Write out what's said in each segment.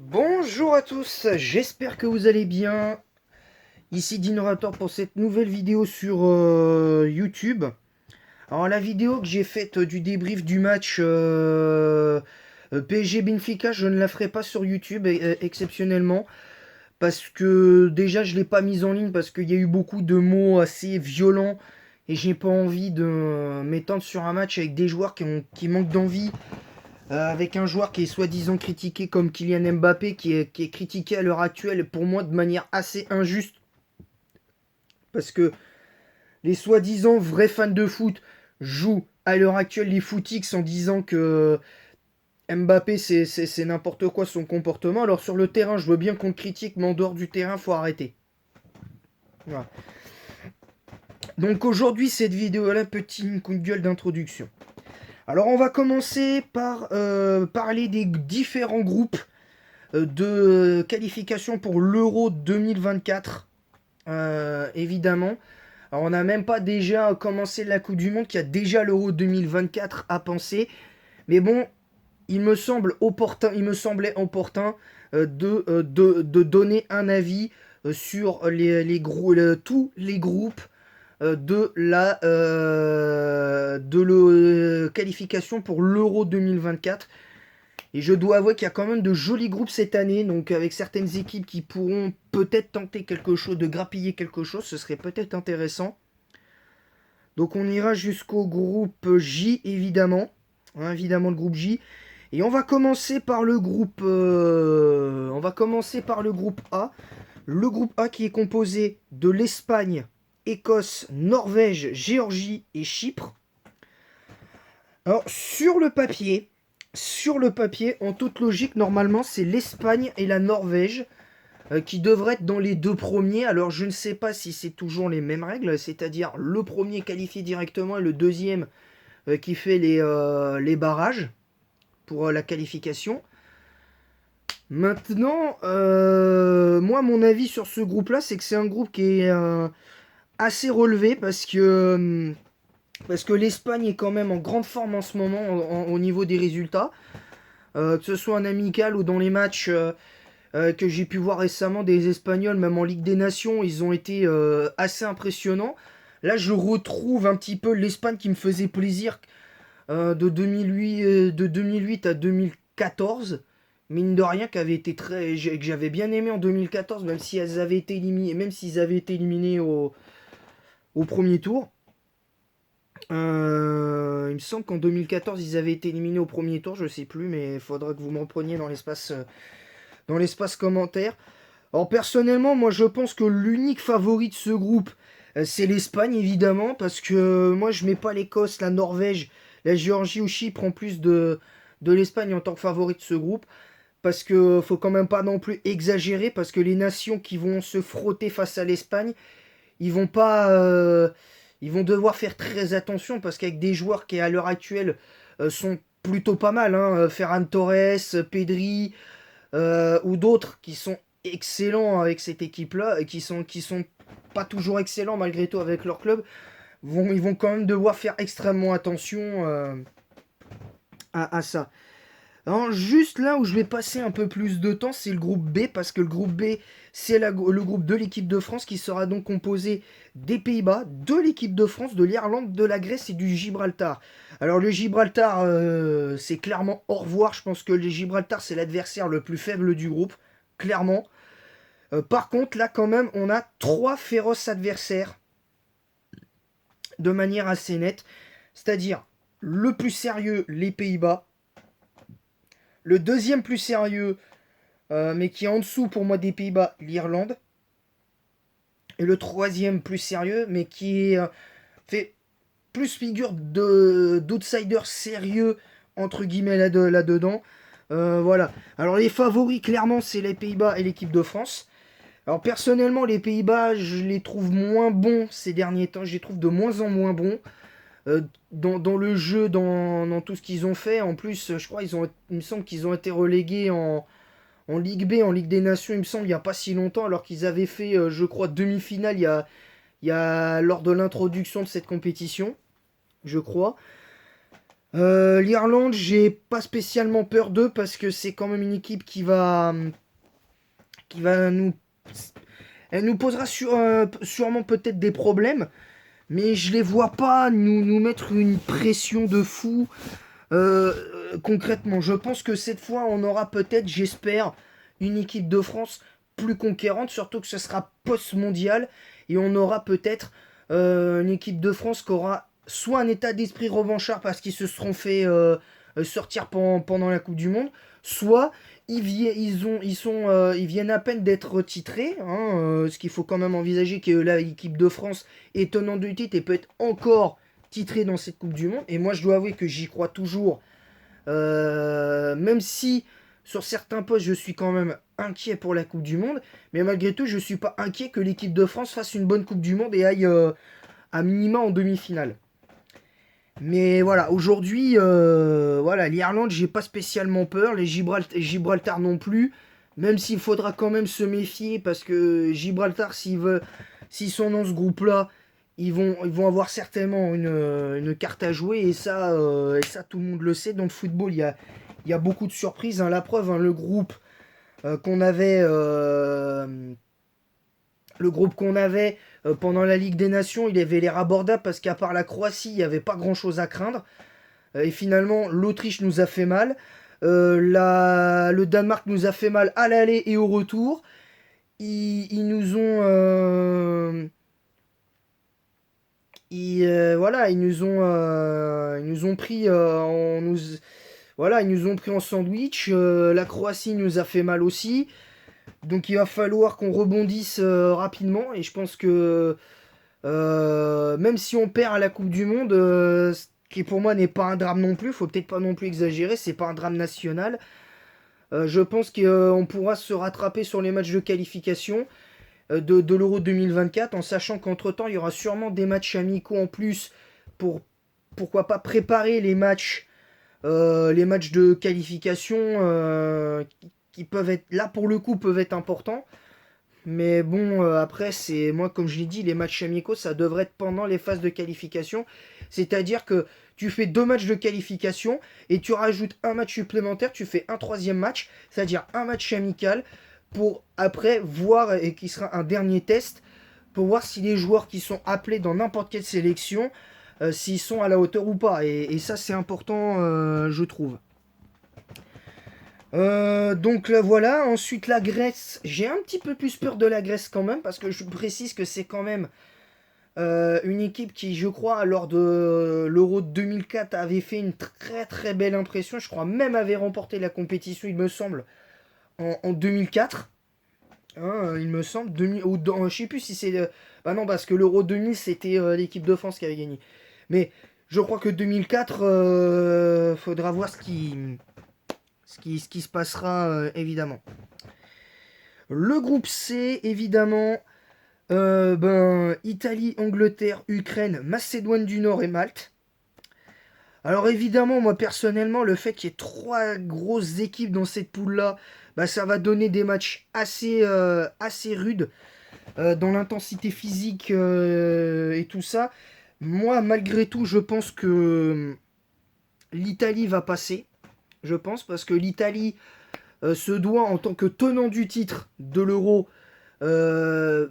Bonjour à tous, j'espère que vous allez bien. Ici Dinorator pour cette nouvelle vidéo sur YouTube. Alors la vidéo que j'ai faite du débrief du match PSG Benfica, je ne la ferai pas sur YouTube exceptionnellement. Parce que déjà je ne l'ai pas mise en ligne parce qu'il y a eu beaucoup de mots assez violents. Et j'ai pas envie de m'étendre sur un match avec des joueurs qui manquent d'envie. Avec un joueur qui est soi-disant critiqué comme Kylian Mbappé, qui est critiqué à l'heure actuelle, pour moi, de manière assez injuste. Parce que les soi-disant vrais fans de foot jouent à l'heure actuelle les footix en disant que Mbappé, c'est n'importe quoi son comportement. Alors sur le terrain, je veux bien qu'on le critique, mais en dehors du terrain, faut arrêter. Voilà. Donc aujourd'hui, cette vidéo-là, petit coup de gueule d'introduction. Alors on va commencer par parler des différents groupes de qualification pour l'Euro 2024, évidemment. Alors, on n'a même pas déjà commencé la Coupe du Monde, qu'il y a déjà l'Euro 2024 à penser. Mais bon, il me semblait opportun de donner un avis sur tous les groupes de qualification pour l'Euro 2024. Et je dois avouer qu'il y a quand même de jolis groupes cette année, donc avec certaines équipes qui pourront peut-être tenter quelque chose, de grappiller quelque chose, ce serait peut-être intéressant. Donc on ira jusqu'au groupe J, évidemment. Hein, évidemment le groupe J. Et on va commencer par le groupe A. Le groupe A qui est composé de l'Espagne, Écosse, Norvège, Géorgie et Chypre. Alors sur le papier, en toute logique, normalement, c'est l'Espagne et la Norvège qui devraient être dans les deux premiers. Alors, je ne sais pas si c'est toujours les mêmes règles, c'est-à-dire le premier qualifié directement et le deuxième qui fait les barrages pour la qualification. Maintenant, moi, mon avis sur ce groupe-là, c'est que c'est un groupe qui est assez relevé parce que l'Espagne est quand même en grande forme en ce moment au niveau des résultats. Que ce soit en amical ou dans les matchs que j'ai pu voir récemment des Espagnols, même en Ligue des Nations, ils ont été assez impressionnants. Là, je retrouve un petit peu l'Espagne qui me faisait plaisir de 2008 à 2014. Mine de rien, que j'avais bien aimé en 2014, même si elles avaient été éliminées, même s'ils avaient été éliminés au premier tour. Il me semble qu'en 2014, ils avaient été éliminés au premier tour, je sais plus, mais il faudra que vous me repreniez dans l'espace commentaire. Alors personnellement, moi je pense que l'unique favori de ce groupe, c'est l'Espagne évidemment, parce que moi je mets pas l'Écosse, la Norvège, la Géorgie ou Chypre en plus de l'Espagne en tant que favori de ce groupe, parce que faut quand même pas non plus exagérer, parce que les nations qui vont se frotter face à l'Espagne, ils vont pas, ils vont devoir faire très attention, parce qu'avec des joueurs qui à l'heure actuelle sont plutôt pas mal, hein, Ferran Torres, Pedri, ou d'autres qui sont excellents avec cette équipe-là et qui sont pas toujours excellents malgré tout avec leur club, ils vont quand même devoir faire extrêmement attention à ça. Alors juste là où je vais passer un peu plus de temps, c'est le groupe B, parce que le groupe B, c'est le groupe de l'équipe de France qui sera donc composé des Pays-Bas, de l'équipe de France, de l'Irlande, de la Grèce et du Gibraltar. Alors le Gibraltar, c'est clairement au revoir. Je pense que le Gibraltar, c'est l'adversaire le plus faible du groupe, clairement. Par contre, là quand même, on a trois féroces adversaires de manière assez nette. C'est-à-dire le plus sérieux, les Pays-Bas. Le deuxième plus sérieux, mais qui est en dessous pour moi des Pays-Bas, l'Irlande. Et le troisième plus sérieux, mais qui est, fait plus figure d'outsider sérieux, entre guillemets, là-dedans. Voilà. Alors les favoris, clairement, c'est les Pays-Bas et l'équipe de France. Alors personnellement, les Pays-Bas, je les trouve moins bons ces derniers temps. Je les trouve de moins en moins bons. Dans le jeu, dans tout ce qu'ils ont fait. En plus, je crois, il me semble qu'ils ont été relégués en Ligue B, en Ligue des Nations, il me semble, il n'y a pas si longtemps, alors qu'ils avaient fait, je crois, demi-finale lors de l'introduction de cette compétition, je crois. L'Irlande, j'ai pas spécialement peur d'eux parce que c'est quand même une équipe qui va nous, elle nous posera sûrement peut-être des problèmes, mais je les vois pas nous mettre une pression de fou. Concrètement, je pense que cette fois, on aura peut-être, j'espère, une équipe de France plus conquérante, surtout que ce sera post-mondial, et on aura peut-être une équipe de France qui aura soit un état d'esprit revanchard parce qu'ils se seront fait sortir pendant la Coupe du Monde, soit ils viennent à peine d'être titrés, hein, ce qu'il faut quand même envisager que l'équipe de France est tenante du titre et peut être encore titrée dans cette Coupe du Monde. Et moi, je dois avouer que j'y crois toujours, même si sur certains postes, je suis quand même inquiet pour la Coupe du Monde. Mais malgré tout, je ne suis pas inquiet que l'équipe de France fasse une bonne Coupe du Monde et aille à minima en demi-finale. Mais voilà, aujourd'hui, voilà, l'Irlande, j'ai pas spécialement peur. Les Gibraltar non plus. Même s'il faudra quand même se méfier parce que Gibraltar, s'ils sont dans ce groupe-là, ils vont avoir certainement une carte à jouer. Et ça, tout le monde le sait. Dans le football, il y a beaucoup de surprises, hein. La preuve, hein, qu'on avait, le groupe qu'on avait pendant la Ligue des Nations, il avait l'air abordable parce qu'à part la Croatie, il n'y avait pas grand-chose à craindre. Et finalement, l'Autriche nous a fait mal. Le Danemark nous a fait mal à l'aller et au retour. Ils nous ont, voilà, ils nous ont pris, voilà, ils nous ont pris en sandwich. La Croatie nous a fait mal aussi. Donc il va falloir qu'on rebondisse rapidement. Et je pense que même si on perd à la Coupe du Monde, ce qui pour moi n'est pas un drame non plus, faut peut-être pas non plus exagérer, c'est pas un drame national. Je pense qu'on pourra se rattraper sur les matchs de qualification de l'Euro 2024, en sachant qu'entre-temps, il y aura sûrement des matchs amicaux en plus pour, pourquoi pas, préparer les matchs de qualification qui peuvent être, là pour le coup, peuvent être importants. Mais bon, après, c'est moi, comme je l'ai dit, les matchs amicaux, ça devrait être pendant les phases de qualification. C'est-à-dire que tu fais 2 matchs de qualification et tu rajoutes un match supplémentaire, tu fais un troisième match, c'est-à-dire un match amical, pour après voir, et qui sera un dernier test, pour voir si les joueurs qui sont appelés dans n'importe quelle sélection, s'ils sont à la hauteur ou pas. Et ça, c'est important, je trouve. Donc là voilà, ensuite la Grèce, j'ai un petit peu plus peur de la Grèce quand même, parce que je précise que c'est quand même une équipe qui, je crois, lors de l'Euro de 2004 avait fait une très très belle impression, je crois même avait remporté la compétition, il me semble, en 2004, hein, il me semble, je sais plus si c'est... bah non, parce que l'Euro 2000 c'était l'équipe de France qui avait gagné, mais je crois que 2004, faudra voir ce qui se passera évidemment. Le groupe C, évidemment, Italie, Angleterre, Ukraine, Macédoine du Nord et Malte. Alors évidemment, moi personnellement, le fait qu'il y ait 3 grosses équipes dans cette poule-là, bah, ça va donner des matchs assez rudes dans l'intensité physique et tout ça. Moi, malgré tout, je pense que l'Italie va passer. Je pense parce que l'Italie se doit, en tant que tenant du titre de l'Euro, euh,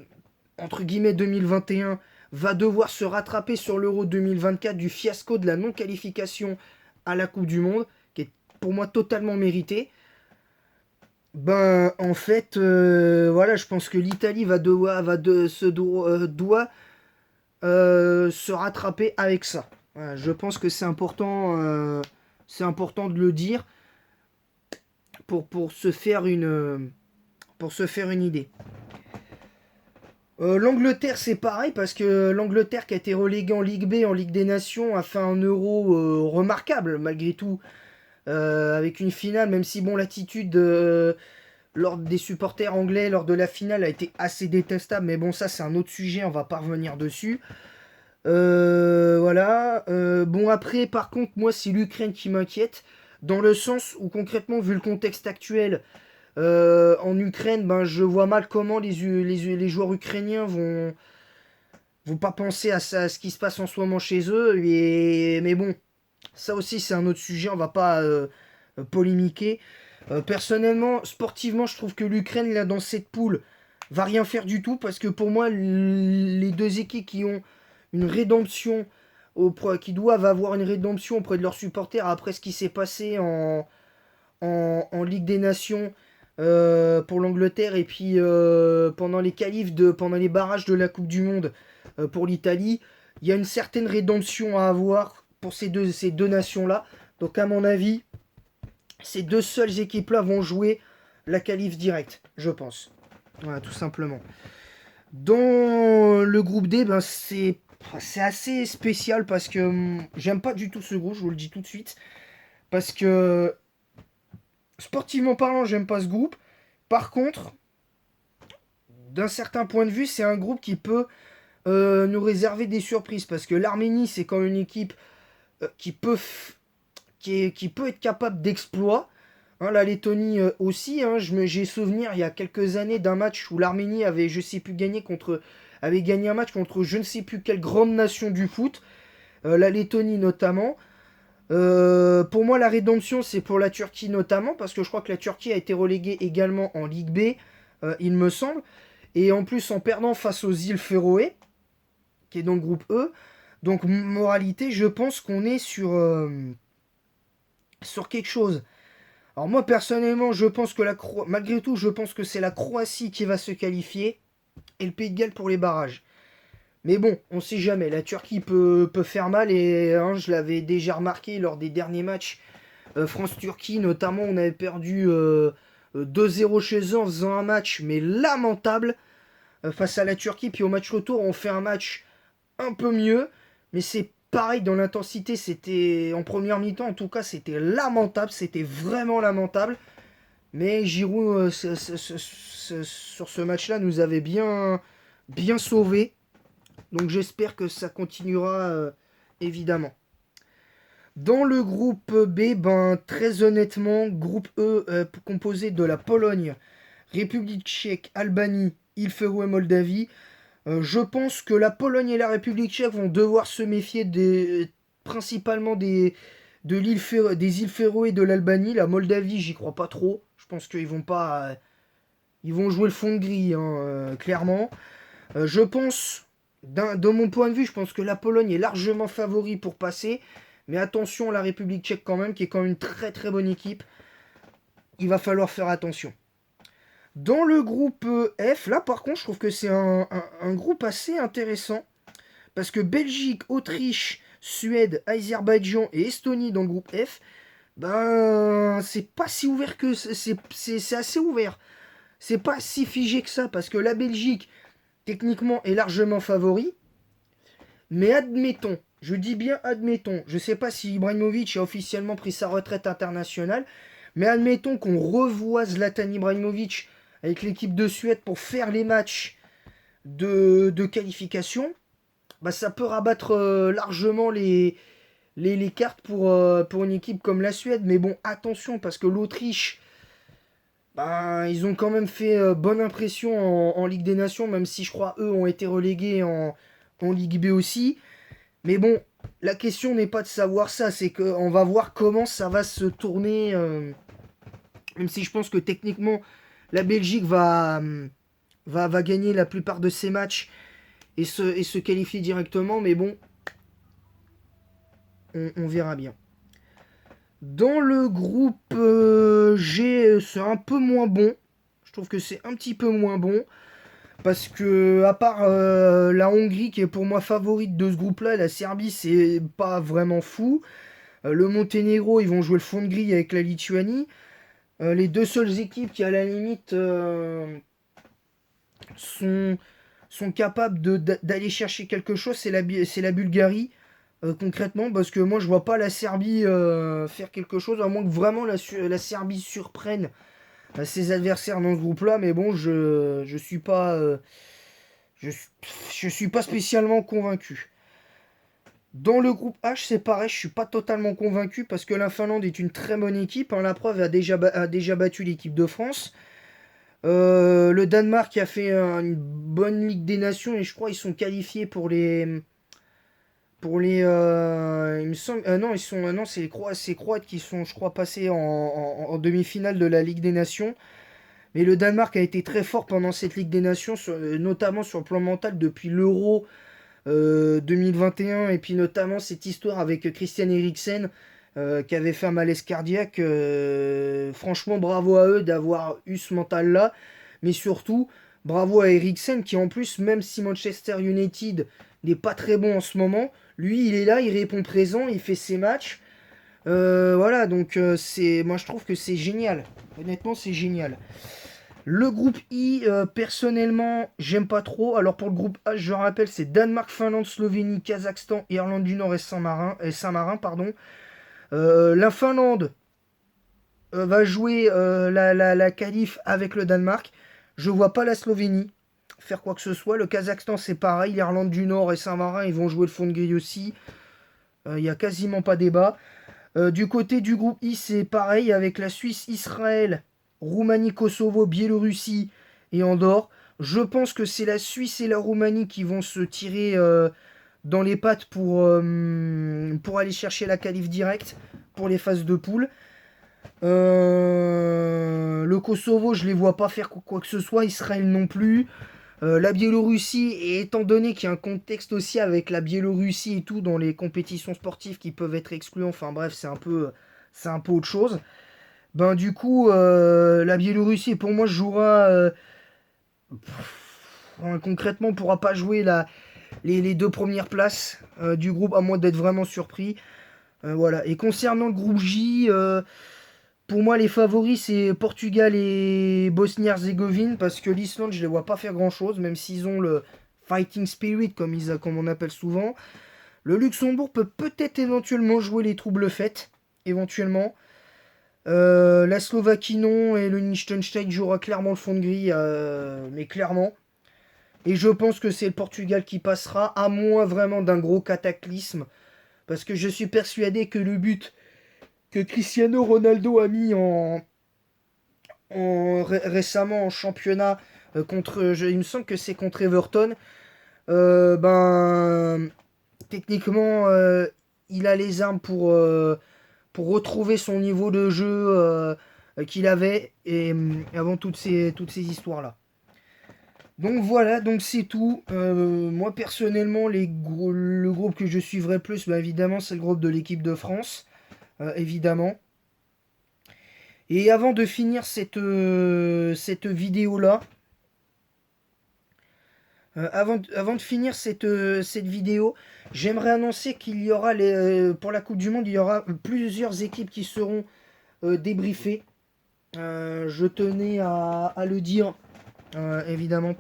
entre guillemets 2021, va devoir se rattraper sur l'Euro 2024 du fiasco de la non-qualification à la Coupe du Monde, qui est pour moi totalement mérité. Ben, en fait, voilà, je pense que l'Italie doit se rattraper avec ça. Voilà, je pense que c'est important de le dire pour se faire une idée. L'Angleterre, c'est pareil, parce que l'Angleterre, qui a été reléguée en Ligue B, en Ligue des Nations, a fait un Euro remarquable, malgré tout, avec une finale, même si bon, l'attitude lors des supporters anglais lors de la finale a été assez détestable, mais bon, ça c'est un autre sujet, on va pas revenir dessus. Voilà. Bon, après, par contre, moi, c'est l'Ukraine qui m'inquiète, dans le sens où, concrètement, vu le contexte actuel, en Ukraine, ben, je vois mal comment les joueurs ukrainiens vont pas penser à ce qui se passe en ce moment chez eux. Mais bon, Ça aussi, c'est un autre sujet, on va pas polémiquer. Personnellement, sportivement, je trouve que l'Ukraine, là, dans cette poule, va rien faire du tout, parce que pour moi, les deux équipes qui ont une rédemption, qui doivent avoir une rédemption auprès de leurs supporters après ce qui s'est passé en Ligue des Nations pour l'Angleterre, et puis pendant les pendant les barrages de la Coupe du Monde pour l'Italie, il y a une certaine rédemption à avoir pour ces deux nations-là. Donc à mon avis, ces deux seules équipes-là vont jouer la qualif directe, je pense. Voilà, tout simplement. Dans le groupe D, ben c'est assez spécial parce que j'aime pas du tout ce groupe, je vous le dis tout de suite. Parce que sportivement parlant, j'aime pas ce groupe. Par contre, d'un certain point de vue, c'est un groupe qui peut nous réserver des surprises. Parce que l'Arménie, c'est quand même une équipe qui peut qui peut être capable d'exploits. Hein, la Lettonie aussi. Hein, j'ai souvenir il y a quelques années d'un match où l'Arménie avait, je sais plus, avait gagné un match contre je ne sais plus quelle grande nation du foot. La Lettonie notamment. Pour moi, la rédemption, c'est pour la Turquie notamment, parce que je crois que la Turquie a été reléguée également en Ligue B, il me semble. Et en plus, en perdant face aux îles Féroé, qui est dans le groupe E. Donc, moralité, je pense qu'on est sur quelque chose. Alors moi personnellement, je pense que malgré tout, je pense que c'est la Croatie qui va se qualifier et le Pays de Galles pour les barrages. Mais bon, on sait jamais. La Turquie peut faire mal et hein, je l'avais déjà remarqué lors des derniers matchs France-Turquie, notamment on avait perdu 2-0 chez eux en faisant un match mais lamentable face à la Turquie. Puis au match retour, on fait un match un peu mieux, mais c'est pareil dans l'intensité, c'était en première mi-temps en tout cas, c'était lamentable, c'était vraiment lamentable. Mais Giroud sur ce match-là nous avait bien sauvé. Donc j'espère que ça continuera évidemment. Dans le groupe B, ben très honnêtement, groupe E composé de la Pologne, République tchèque, Albanie, île Féroé, Moldavie. Je pense que la Pologne et la République tchèque vont devoir se méfier principalement des îles Féroé et de l'Albanie. La Moldavie, j'y crois pas trop. Je pense qu'ils vont pas. Ils vont jouer le fond de grille, hein, clairement. Je pense, de mon point de vue, je pense que la Pologne est largement favori pour passer. Mais attention, la République tchèque quand même, qui est quand même une très très bonne équipe. Il va falloir faire attention. Dans le groupe F, là par contre, je trouve que c'est un groupe assez intéressant. Parce que Belgique, Autriche, Suède, Azerbaïdjan et Estonie dans le groupe F, ben c'est pas si ouvert que c'est assez ouvert. C'est pas si figé que ça parce que la Belgique techniquement est largement favori. Mais admettons, je dis bien admettons, je sais pas si Ibrahimovic a officiellement pris sa retraite internationale, mais admettons qu'on revoie Zlatan Ibrahimovic avec l'équipe de Suède pour faire les matchs de qualification, bah ça peut rabattre largement les cartes pour une équipe comme la Suède. Mais bon, attention, parce que l'Autriche, bah, ils ont quand même fait bonne impression en Ligue des Nations, même si je crois eux ont été relégués en Ligue B aussi. Mais bon, la question n'est pas de savoir ça, c'est qu'on va voir comment ça va se tourner. Même si je pense que techniquement, la Belgique va gagner la plupart de ses matchs et se qualifier directement. Mais bon, on verra bien. Dans le groupe G, c'est un peu moins bon. Je trouve que c'est un petit peu moins bon. Parce que, à part la Hongrie, qui est pour moi favorite de ce groupe-là, la Serbie, c'est pas vraiment fou. Le Monténégro, ils vont jouer le fond de grille avec la Lituanie. Les deux seules équipes qui, à la limite, sont, sont capables d'aller chercher quelque chose, c'est la Bulgarie. Concrètement, parce que moi je vois pas la Serbie faire quelque chose, à moins que vraiment la Serbie surprenne ses adversaires dans ce groupe-là. Mais bon, je suis pas je, je suis pas spécialement convaincu. Dans le groupe H, c'est pareil, je suis pas totalement convaincu parce que la Finlande est une très bonne équipe. Hein, la preuve a déjà battu l'équipe de France. Le Danemark a fait une bonne Ligue des Nations et je crois qu'ils sont qualifiés pour Pour les, il me semble, non, ils sont, non, c'est les Croates qui sont, je crois, passés en demi-finale de la Ligue des Nations. Mais le Danemark a été très fort pendant cette Ligue des Nations, notamment sur le plan mental depuis l'Euro 2021, et puis notamment cette histoire avec Christian Eriksen qui avait fait un malaise cardiaque. Franchement, bravo à eux d'avoir eu ce mental-là, mais surtout, bravo à Eriksen qui en plus, même si Manchester United n'est pas très bon en ce moment, lui il est là, il répond présent, il fait ses matchs. Voilà, donc moi je trouve que c'est génial. Honnêtement, c'est génial. Le groupe I, personnellement, j'aime pas trop. Alors pour le groupe A, je rappelle, c'est Danemark, Finlande, Slovénie, Kazakhstan, Irlande du Nord et Saint-Marin, pardon. La Finlande va jouer la qualif avec le Danemark. Je vois pas la Slovénie faire quoi que ce soit. Le Kazakhstan, c'est pareil. L'Irlande du Nord et Saint-Marin, ils vont jouer le fond de grille aussi. Il n'y a quasiment pas débat. Du côté du groupe I, c'est pareil avec la Suisse, Israël, Roumanie, Kosovo, Biélorussie et Andorre. Je pense que c'est la Suisse et la Roumanie qui vont se tirer dans les pattes pour aller chercher la qualif directe pour les phases de poule. Le Kosovo, je les vois pas faire quoi que ce soit. Israël non plus. La Biélorussie, et étant donné qu'il y a un contexte aussi avec la Biélorussie et tout dans les compétitions sportives qui peuvent être exclues, enfin bref, c'est un peu autre chose. Ben du coup, la Biélorussie pour moi jouera concrètement pourra pas jouer les deux premières places du groupe à moins d'être vraiment surpris. Voilà. Et concernant le groupe J, pour moi, les favoris, c'est Portugal et Bosnie-Herzégovine, parce que l'Islande, je les vois pas faire grand-chose, même s'ils ont le fighting spirit, comme on appelle souvent. Le Luxembourg peut peut-être éventuellement jouer les troubles fêtes, éventuellement. La Slovaquie, non, et le Liechtenstein jouera clairement le fond de grille, mais clairement. Et je pense que c'est le Portugal qui passera, à moins vraiment d'un gros cataclysme, parce que je suis persuadé que le but que Cristiano Ronaldo a mis récemment en championnat il me semble que c'est contre Everton. Ben techniquement il a les armes pour retrouver son niveau de jeu qu'il avait avant toutes ces histoires là. Donc voilà, donc c'est tout. Moi personnellement, le groupe que je suivrai plus, ben, évidemment, c'est le groupe de l'équipe de France, évidemment. Et avant de finir cette vidéo-là, avant de finir cette vidéo, j'aimerais annoncer qu'il y aura, pour la Coupe du Monde, il y aura plusieurs équipes qui seront débriefées. Je tenais à le dire, évidemment,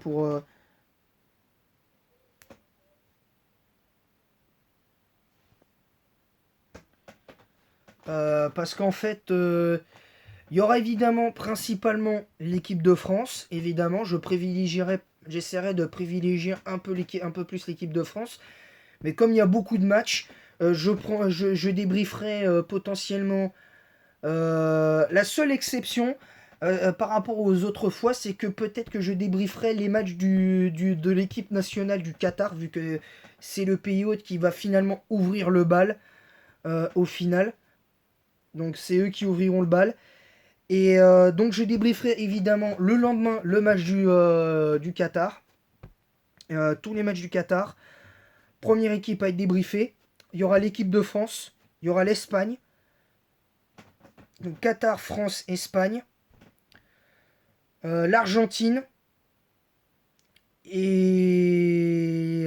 parce qu'en fait, il y aura évidemment principalement l'équipe de France. Évidemment, j'essaierai de privilégier un peu plus l'équipe de France. Mais comme il y a beaucoup de matchs, je débrieferai potentiellement. La seule exception par rapport aux autres fois, c'est que peut-être que je débrieferai les matchs de l'équipe nationale du Qatar, vu que c'est le pays hôte qui va finalement ouvrir le bal au final. Donc c'est eux qui ouvriront le bal. Et donc je débrieferai évidemment le lendemain le match du Qatar. Tous les matchs du Qatar. Première équipe à être débriefée. Il y aura l'équipe de France. Il y aura l'Espagne. Donc Qatar, France, Espagne. L'Argentine. Et,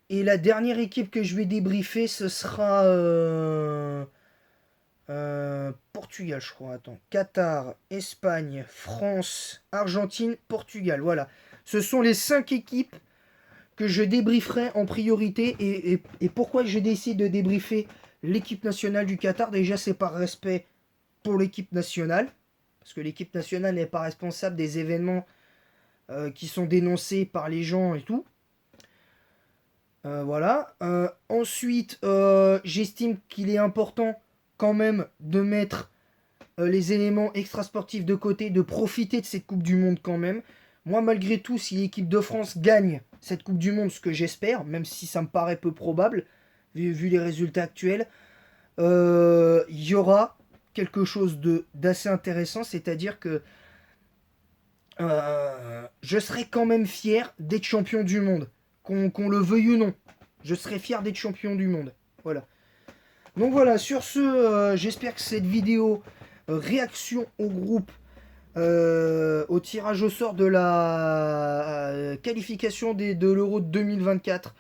et la dernière équipe que je vais débriefer, ce sera Portugal, je crois. Attends. Qatar, Espagne, France, Argentine, Portugal. Voilà. Ce sont les 5 équipes que je débrieferai en priorité. Et pourquoi je décide de débriefer l'équipe nationale du Qatar? Déjà, c'est par respect pour l'équipe nationale. Parce que l'équipe nationale n'est pas responsable des événements qui sont dénoncés par les gens et tout. Voilà. Ensuite, j'estime qu'il est important quand même de mettre les éléments extrasportifs de côté, de profiter de cette Coupe du Monde quand même. Moi, malgré tout, si l'équipe de France gagne cette Coupe du Monde, ce que j'espère, même si ça me paraît peu probable, vu les résultats actuels, il y aura quelque chose d'assez intéressant, c'est-à-dire que je serai quand même fier d'être champion du monde, qu'on le veuille ou non. Je serai fier d'être champion du monde. Voilà. Donc voilà, sur ce, j'espère que cette vidéo réaction au groupe, au tirage au sort de la qualification de l'Euro 2024,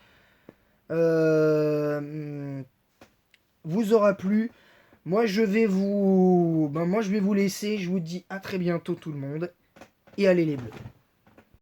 vous aura plu. Moi je vais vous laisser. Je vous dis à très bientôt tout le monde. Et allez les bleus.